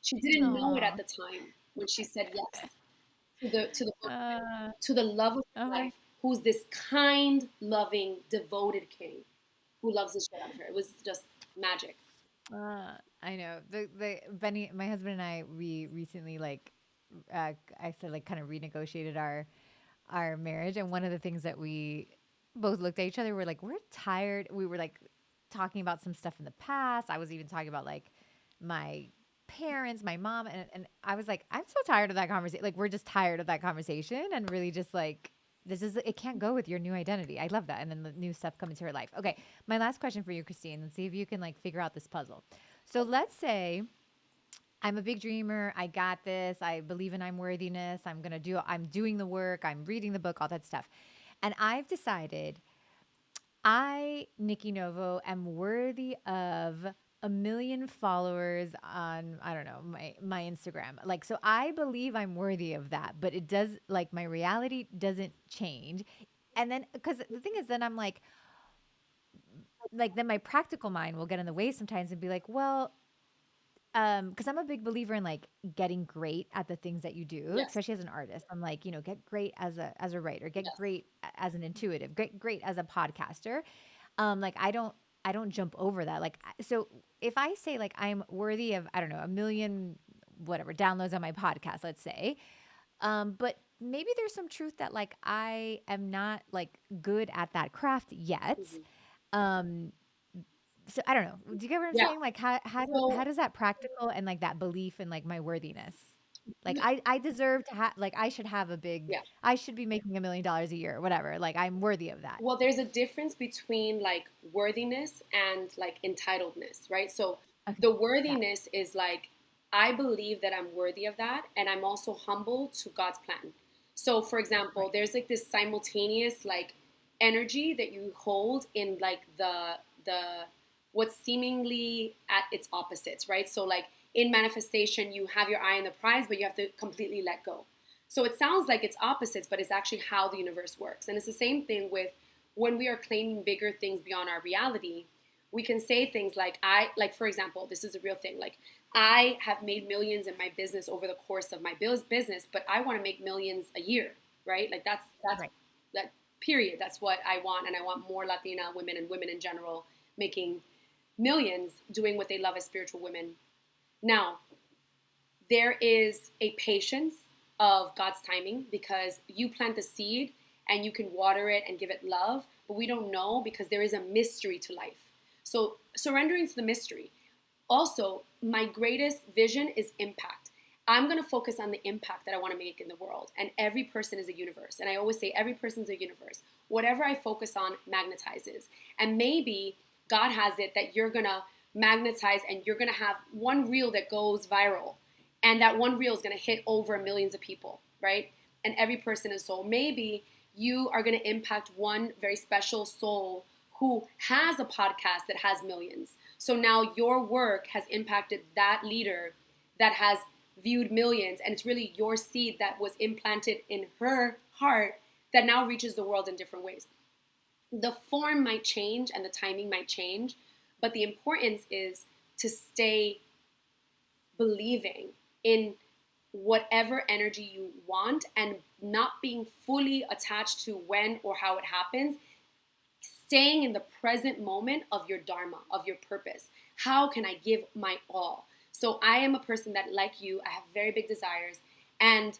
She didn't know it at Aw. the time when she said yes to the book event, Uh, to the love of oh her my life, who's this kind, loving, devoted king who loves the shit out of her. It was just magic. I know the Benny, my husband and I, we recently I said like kind of renegotiated our marriage, and one of the things that we both looked at each other, we're like, we're tired. We were like talking about some stuff in the past. I was even talking about like my parents, my mom, and I was like, I'm so tired of that conversation. Like, we're just tired of that conversation, and really just like, this is, it can't go with your new identity. I love that. And then the new stuff coming to her life. Okay, my last question for you, Christine, and see if you can like figure out this puzzle. So let's say I'm a big dreamer. I got this. I believe in I'm worthiness. I'm doing the work. I'm reading the book, all that stuff. And I've decided I, Nikki Novo, am worthy of a million followers on, I don't know, my Instagram. Like, so I believe I'm worthy of that, but it does, like, my reality doesn't change. And then, because the thing is, then I'm like, then my practical mind will get in the way sometimes and be like, well, because I'm a big believer in like getting great at the things that you do, Yes, especially as an artist. I'm like, get great as a writer, get yes. great as an intuitive, great as a podcaster. Like I don't jump over that. Like so if I say like I'm worthy of, I don't know, a million whatever downloads on my podcast, let's say, but maybe there's some truth that like I am not like good at that craft yet. Hmm. Um, so I don't know. Do you get what I'm Yeah. saying? Like how So, does that practical and like that belief in like my worthiness? Like you, I deserve to have, like I should have a big, yeah. I should be making $1 million a year or whatever. Like I'm worthy of that. Well, there's a difference between like worthiness and like entitledness, right? So Okay. the Yeah. worthiness is like, I believe that I'm worthy of that, and I'm also humble to God's plan. So, for example, Right. there's like this simultaneous like energy that you hold in like the what's seemingly at its opposites, right? So, like in manifestation, you have your eye on the prize, but you have to completely let go. So it sounds like it's opposites, but it's actually how the universe works. And it's the same thing with when we are claiming bigger things beyond our reality. We can say things like, like for example, this is a real thing. Like, I have made millions in my business over the course of my business, but I want to make millions a year, right? Like that's Right. that period. That's what I want, and I want more Latina women and women in general making millions doing what they love as spiritual women. Now, there is a patience of God's timing, because you plant the seed and you can water it and give it love, but we don't know because there is a mystery to life. So surrendering to the mystery. Also, my greatest vision is impact. I'm going to focus on the impact that I want to make in the world. And every person is a universe. And I always say every person is a universe. Whatever I focus on magnetizes. And maybe God has it that you're going to magnetize and you're going to have one reel that goes viral. And that one reel is going to hit over millions of people, right? And every person is soul. Maybe you are going to impact one very special soul who has a podcast that has millions. So now your work has impacted that leader that has viewed millions, and it's really your seed that was implanted in her heart that now reaches the world in different ways. The form might change and the timing might change, but the importance is to stay believing in whatever energy you want and not being fully attached to when or how it happens, staying in the present moment of your dharma, of your purpose. How can I give my all? So I am a person that, like you, I have very big desires, and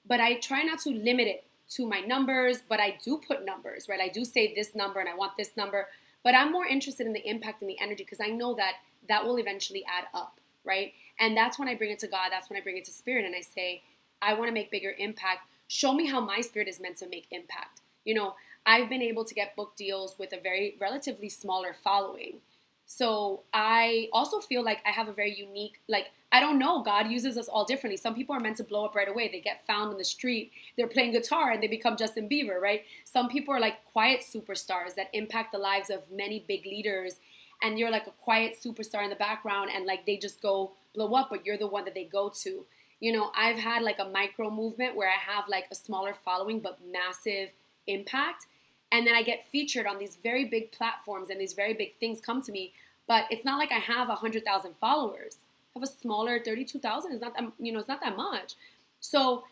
but I try not to limit it to my numbers, but I do put numbers, right? I do say this number and I want this number, but I'm more interested in the impact and the energy because I know that that will eventually add up, right? And that's when I bring it to God, that's when I bring it to spirit and I say, I want to make bigger impact. Show me how my spirit is meant to make impact. You know, I've been able to get book deals with a very relatively smaller following. So I also feel like I have a very unique, like, I don't know, God uses us all differently. Some people are meant to blow up right away. They get found in the street, they're playing guitar and they become Justin Bieber, right? Some people are like quiet superstars that impact the lives of many big leaders. And you're like a quiet superstar in the background and like they just go blow up, but you're the one that they go to. You know, I've had like a micro movement where I have like a smaller following, but massive impact. And then I get featured on these very big platforms and these very big things come to me. But it's not like I have 100,000 followers. I have a smaller 32,000. It's not that, you know, it's not that much. So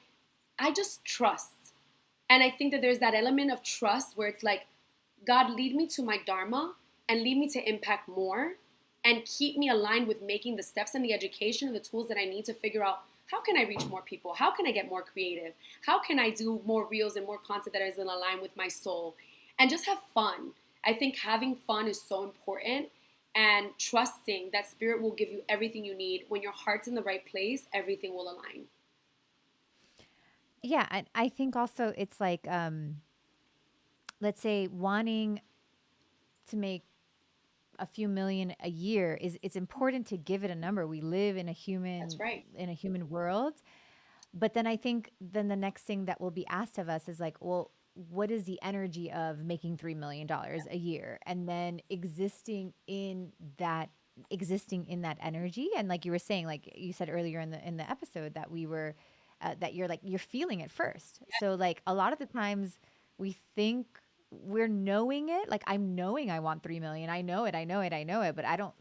I just trust. And I think that there's that element of trust where it's like, God, lead me to my dharma and lead me to impact more and keep me aligned with making the steps and the education and the tools that I need to figure out how can I reach more people? How can I get more creative? How can I do more reels and more content that is in line with my soul? And just have fun. I think having fun is so important and trusting that spirit will give you everything you need. When your heart's in the right place, everything will align. Yeah, and I think also it's like, let's say wanting to make a few million a year is it's important to give it a number. We live That's right. in a human world. But then I think then the next thing that will be asked of us is like, well, what is the energy of making $3 million a year and then existing in that energy? And like you were saying, like you said earlier in the episode that we were that you're like you're feeling it first. So like a lot of the times we think we're knowing it. Like I'm knowing I want 3 million. I know it. I know it. I know it. But I don't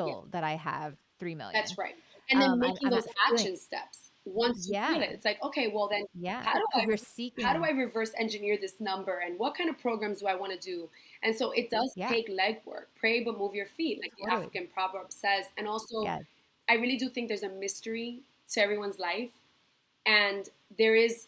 Yeah. feel that I have 3 million. That's right. And then making I'm those not feeling. action steps. Once you feel Yeah. it, it's like, okay, well then Yeah, how do because I we're how do seeking. I reverse engineer this number and what kind of programs do I want to do? And so it does Yeah, take legwork. Pray but move your feet, like the totally. African proverb says. And also Yes, I really do think there's a mystery to everyone's life. And there is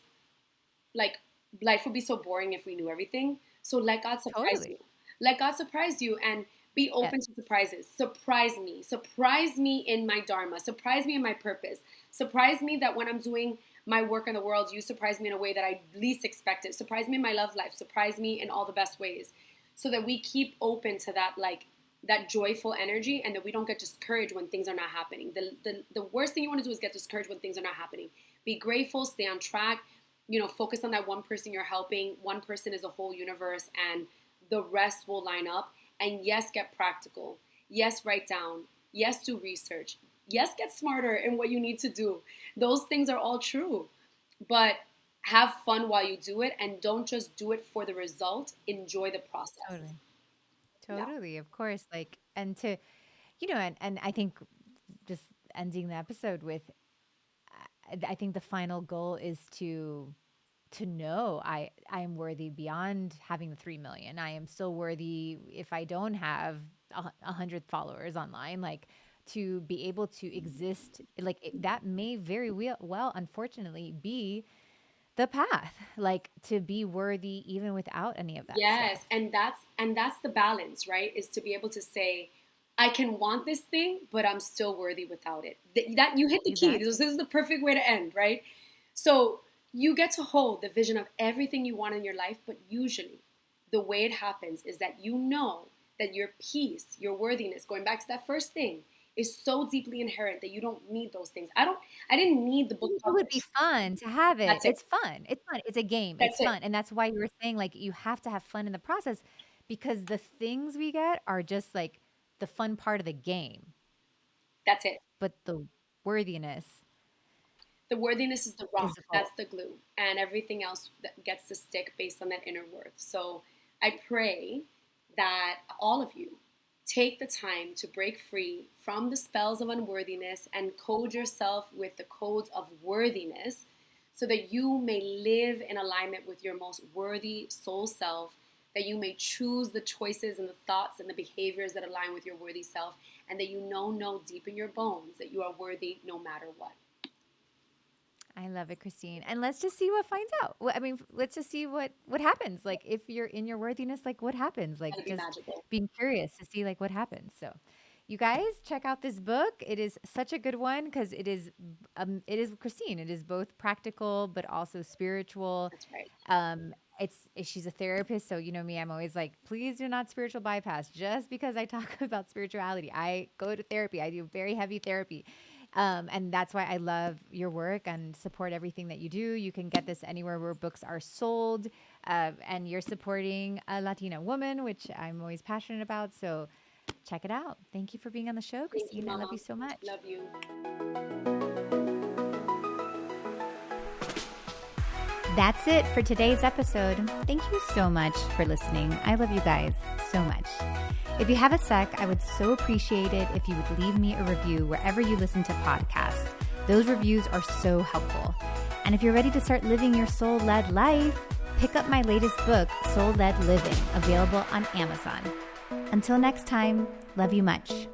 like life would be so boring if we knew everything. So let God surprise totally. you. Let God surprise you and be Yes, open to surprises. Surprise me. Surprise me in my dharma. Surprise me in my purpose. Surprise me that when I'm doing my work in the world, you surprise me in a way that I least expected. Surprise me in my love life. Surprise me in all the best ways. So that we keep open to that like that joyful energy and that we don't get discouraged when things are not happening. The worst thing you want to do is get discouraged when things are not happening. Be grateful, stay on track, you know, focus on that one person you're helping. One person is a whole universe and the rest will line up. And yes, get practical. Yes, write down. Yes, do research. Yes, get smarter in what you need to do. Those things are all true. But have fun while you do it and don't just do it for the result. Enjoy the process. totally. Yeah. Totally, of course, like and to and I think just ending the episode with I think the final goal is to know I am worthy beyond having the 3 million. I am still worthy if I don't have 100 followers online, like to be able to exist like that may very well unfortunately be the path, like to be worthy even without any of that Yes, stuff. and that's the balance, right? Is to be able to say, I can want this thing, but I'm still worthy without it. That you hit the key. This Exactly. is the perfect way to end, right? So you get to hold the vision of everything you want in your life, but usually the way it happens is that you know that your peace, your worthiness, going back to that first thing, is so deeply inherent that you don't need those things. I didn't need the book It would be published. fun to have it. That's it. It's fun. It's fun. It's a game. It's That's it. fun. And that's why you were saying, like, you have to have fun in the process because the things we get are just like the fun part of the game, That's it. but the worthiness The worthiness is the rock. is the That's goal. the glue. And everything else that gets to stick based on that inner worth. So I pray that all of you take the time to break free from the spells of unworthiness and code yourself with the codes of worthiness so that you may live in alignment with your most worthy soul self, that you may choose the choices and the thoughts and the behaviors that align with your worthy self, and that you know deep in your bones that you are worthy no matter what. I love it, Christine. And let's just see what finds out. I mean, let's just see what happens. Like if you're in your worthiness, like what happens? Like That'll be just magical. being curious to see like what happens. So, you guys check out this book. It is such a good one because it is Christine. It is both practical but also spiritual. That's right. She's a therapist, so you know me. I'm always like, please do not spiritual bypass. Just because I talk about spirituality, I go to therapy. I do very heavy therapy. And that's why I love your work and support everything that you do. You can get this anywhere where books are sold. And you're supporting a Latina woman, which I'm always passionate about. So check it out. Thank you for being on the show, Thank you, Christine. I love Mama. you so much. Love you. That's it for today's episode. Thank you so much for listening. I love you guys so much. If you have a sec, I would so appreciate it if you would leave me a review wherever you listen to podcasts. Those reviews are so helpful. And if you're ready to start living your soul-led life, pick up my latest book, Soul-Led Living, available on Amazon. Until next time, love you much.